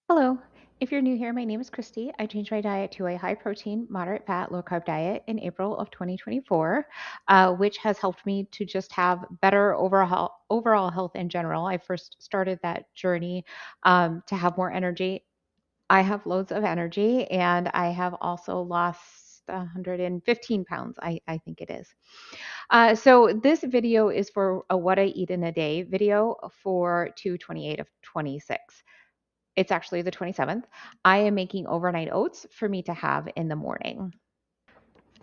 Hello. If you're new here, my name is Christy. I changed my diet to a high protein, moderate fat, low carb diet in April of 2024, which has helped me to just have better overall health in general. I first started that journey to have more energy. I have loads of energy, and I have also lost 115 pounds, I think it is. So this video is for a what I eat in a day video for 2/28 of 26. It's actually the 27th. I am making overnight oats for me to have in the morning.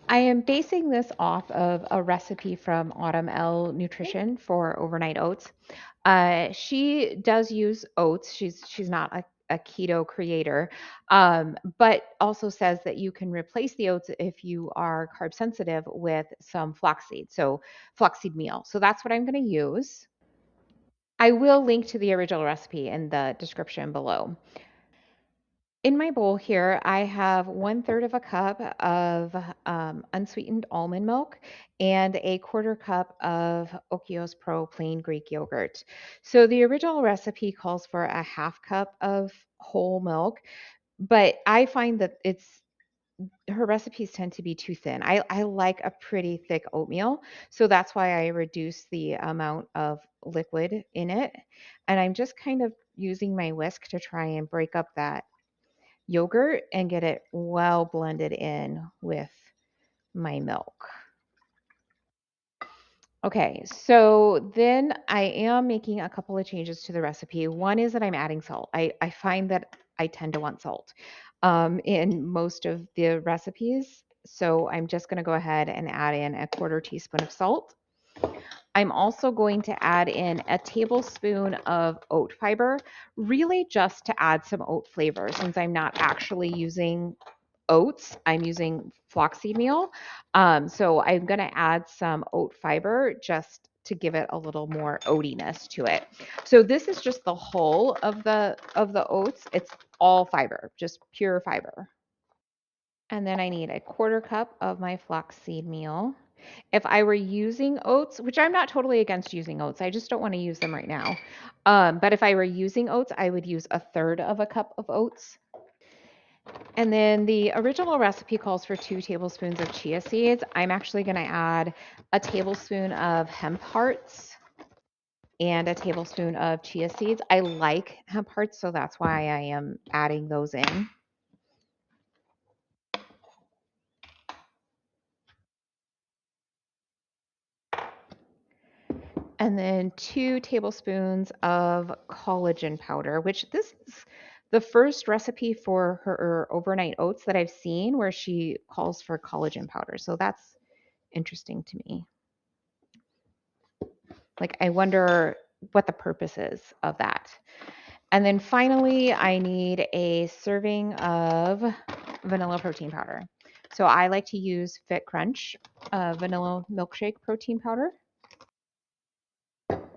I am basing this off of a recipe from Autumn L Nutrition for overnight oats. She does use oats. She's not a keto creator, but also says that you can replace the oats if you are carb sensitive with some flaxseed. So flaxseed meal. So that's what I'm going to use. I will link to the original recipe in the description below. In my bowl here, I have 1/3 of a cup of unsweetened almond milk and a 1/4 cup of Okios Pro plain Greek yogurt. So the original recipe calls for a 1/2 cup of whole milk, but I find that her recipes tend to be too thin. I like a pretty thick oatmeal, so that's why I reduce the amount of liquid in it. And I'm just kind of using my whisk to try and break up that yogurt and get it well blended in with my milk. Okay, so then I am making a couple of changes to the recipe. One is that I'm adding salt. I find that I tend to want salt in most of the recipes. So I'm just going to go ahead and add in a 1/4 teaspoon of salt. I'm also going to add in a tablespoon of oat fiber, really just to add some oat flavor since I'm not actually using oats. I'm using flaxseed meal. So I'm going to add some oat fiber just to give it a little more oatiness to it. So this is just the whole of the oats. It's all fiber, just pure fiber. And then I need a 1/4 cup of my flaxseed meal. If I were using oats, which I'm not totally against using oats, I just don't want to use them right now. But if I were using oats, I would use 1/3 of a cup of oats. And then the original recipe calls for 2 tablespoons of chia seeds. I'm actually going to add a tablespoon of hemp hearts and a tablespoon of chia seeds. I like hemp hearts, so that's why I am adding those in. And then 2 tablespoons of collagen powder, which this is the first recipe for her overnight oats that I've seen where she calls for collagen powder. So that's interesting to me. Like, I wonder what the purpose is of that. And then finally, I need a serving of vanilla protein powder. So I like to use Fit Crunch vanilla milkshake protein powder.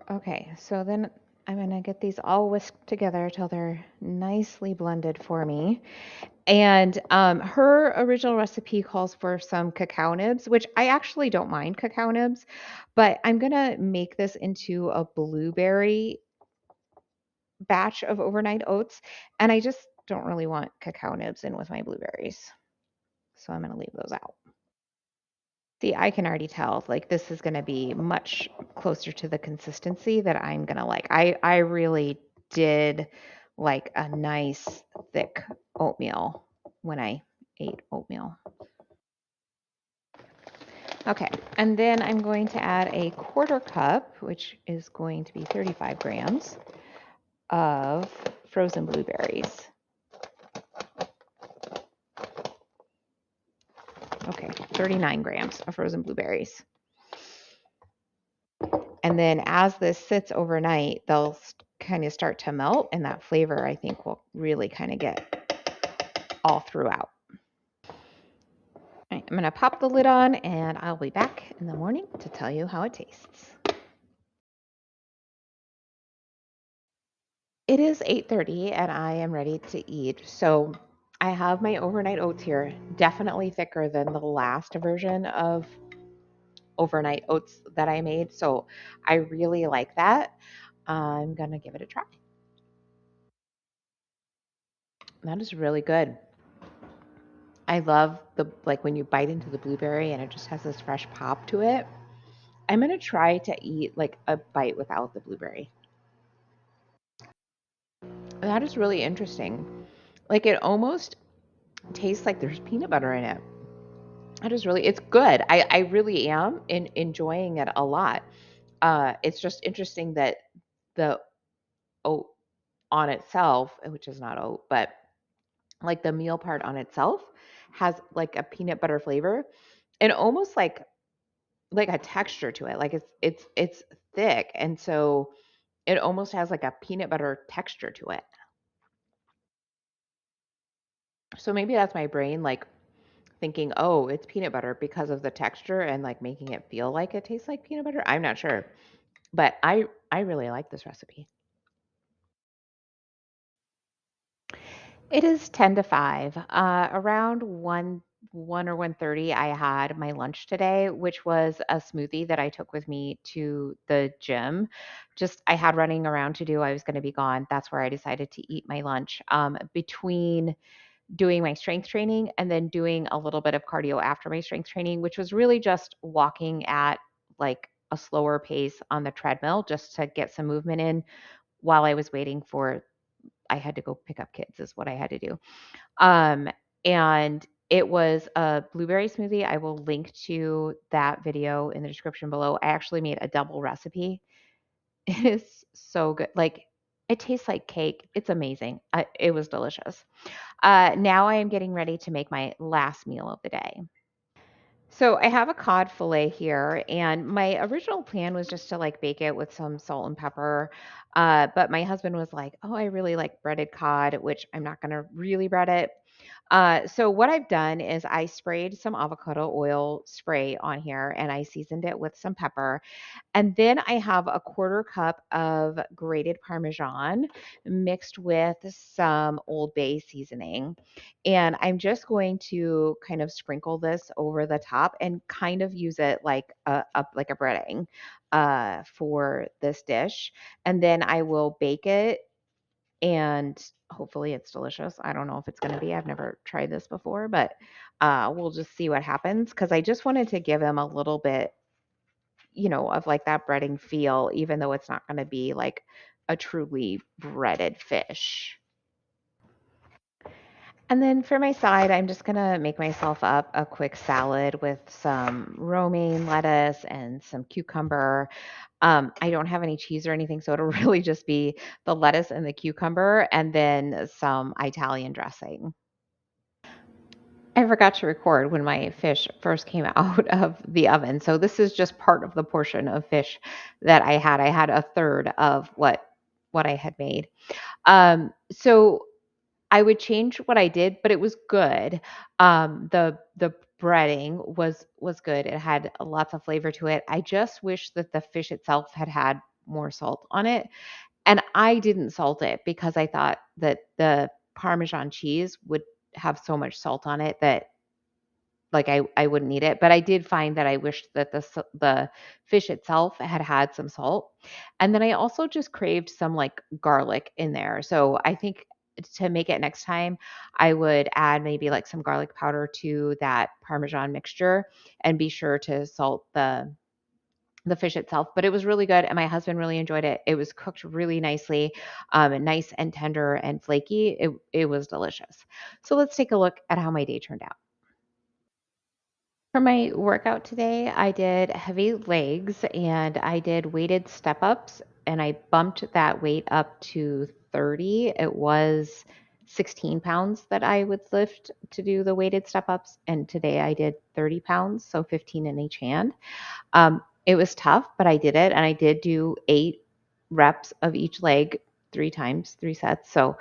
Okay, so then I'm going to get these all whisked together till they're nicely blended for me. And her original recipe calls for some cacao nibs, which I actually don't mind cacao nibs, but I'm going to make this into a blueberry batch of overnight oats. And I just don't really want cacao nibs in with my blueberries. So I'm going to leave those out. See, I can already tell like this is going to be much closer to the consistency that I'm going to like. I really did like a nice thick oatmeal when I ate oatmeal. Okay, and then I'm going to add a 1/4 cup, which is going to be 35 grams of frozen blueberries. Okay, 39 grams of frozen blueberries. And then as this sits overnight, they'll kind of start to melt, and that flavor, I think, will really kind of get all throughout. All right, I'm going to pop the lid on, and I'll be back in the morning to tell you how it tastes. It is 8:30, and I am ready to eat. So I have my overnight oats here, definitely thicker than the last version of overnight oats that I made. So I really like that. I'm going to give it a try. That is really good. I love the like when you bite into the blueberry and it just has this fresh pop to it. I'm gonna try to eat like a bite without the blueberry. That is really interesting. Like it almost tastes like there's peanut butter in it. That is really, it's good. I really am enjoying it a lot. It's just interesting that the oat on itself, which is not oat, but like the meal part on itself has like a peanut butter flavor and almost like a texture to it. Like it's thick, and so it almost has like a peanut butter texture to it. So maybe that's my brain like thinking, "Oh, it's peanut butter because of the texture and like making it feel like it tastes like peanut butter." I'm not sure, but I really like this recipe. It is 10 to 5. Around 1 or 1:30, I had my lunch today, which was a smoothie that I took with me to the gym. Just I had running around to do. I was going to be gone. That's where I decided to eat my lunch. Between doing my strength training and then doing a little bit of cardio after my strength training, which was really just walking at like a slower pace on the treadmill just to get some movement in while I was waiting for I had to go pick up kids is what I had to do. Um, and it was a blueberry smoothie. I will link to that video in the description below. I actually made a double recipe. It is so good. Like it tastes like cake. It's amazing. It was delicious. Now I am getting ready to make my last meal of the day. So I have a cod fillet here, and my original plan was just to like bake it with some salt and pepper. But my husband was like, "Oh, I really like breaded cod," which I'm not going to really bread it. So what I've done is I sprayed some avocado oil spray on here, and I seasoned it with some pepper. And then I have a quarter cup of grated Parmesan mixed with some Old Bay seasoning. And I'm just going to kind of sprinkle this over the top and kind of use it like like a breading for this dish. And then I will bake it and hopefully it's delicious. I don't know if it's going to be. I've never tried this before, but we'll just see what happens because I just wanted to give them a little bit of like that breading feel, even though it's not going to be like a truly breaded fish. And then for my side, I'm just going to make myself up a quick salad with some romaine lettuce and some cucumber. I don't have any cheese or anything, so it'll really just be the lettuce and the cucumber and then some Italian dressing. I forgot to record when my fish first came out of the oven. So this is just part of the portion of fish that I had. I had a third of what I had made. So I would change what I did, but it was good. The breading was good. It had lots of flavor to it. I just wish that the fish itself had had more salt on it. And I didn't salt it because I thought that the Parmesan cheese would have so much salt on it that like I wouldn't eat it, but I did find that I wished that the fish itself had had some salt. And then I also just craved some like garlic in there. So I think to make it next time, I would add maybe like some garlic powder to that Parmesan mixture and be sure to salt the fish itself, but it was really good and my husband really enjoyed it. It was cooked really nicely, nice and tender and flaky. It was delicious. So let's take a look at how my day turned out. For my workout today, I did heavy legs and I did weighted step ups and I bumped that weight up to 30. It was 16 pounds that I would lift to do the weighted step ups. And today I did 30 pounds, so 15 in each hand. It was tough, but I did it, and I did do 8 reps of each leg 3 times, 3 sets. So,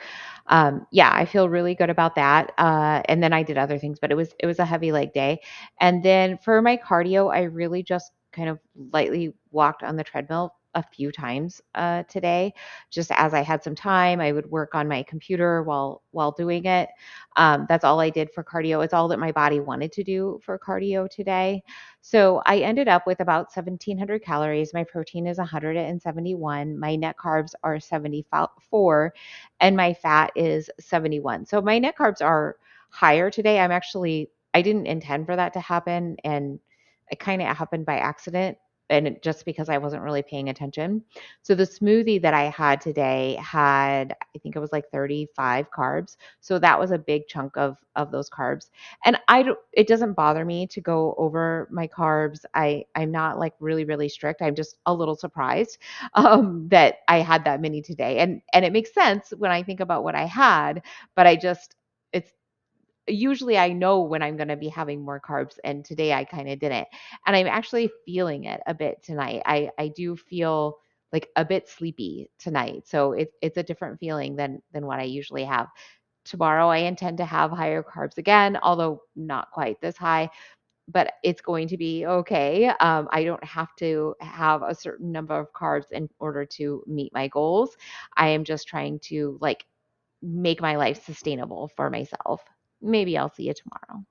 yeah, I feel really good about that. And then I did other things, but it was a heavy leg day. And then for my cardio, I really just kind of lightly walked on the treadmill a few times today. Just as I had some time, I would work on my computer while doing it. That's all I did for cardio. It's all that my body wanted to do for cardio today. So I ended up with about 1,700 calories. My protein is 171. My net carbs are 74, and my fat is 71. So my net carbs are higher today. I didn't intend for that to happen, and it kind of happened by accident and just because I wasn't really paying attention. So the smoothie that I had today had, I think it was like 35 carbs. So that was a big chunk of those carbs. And it doesn't bother me to go over my carbs. I'm not like really strict. I'm just a little surprised that I had that many today. And it makes sense when I think about what I had, but it's usually I know when I'm going to be having more carbs, and today I kind of didn't. And I'm actually feeling it a bit tonight. I do feel like a bit sleepy tonight. So it's a different feeling than what I usually have. Tomorrow I intend to have higher carbs again, although not quite this high, but it's going to be okay. I don't have to have a certain number of carbs in order to meet my goals. I am just trying to like make my life sustainable for myself. Maybe I'll see you tomorrow.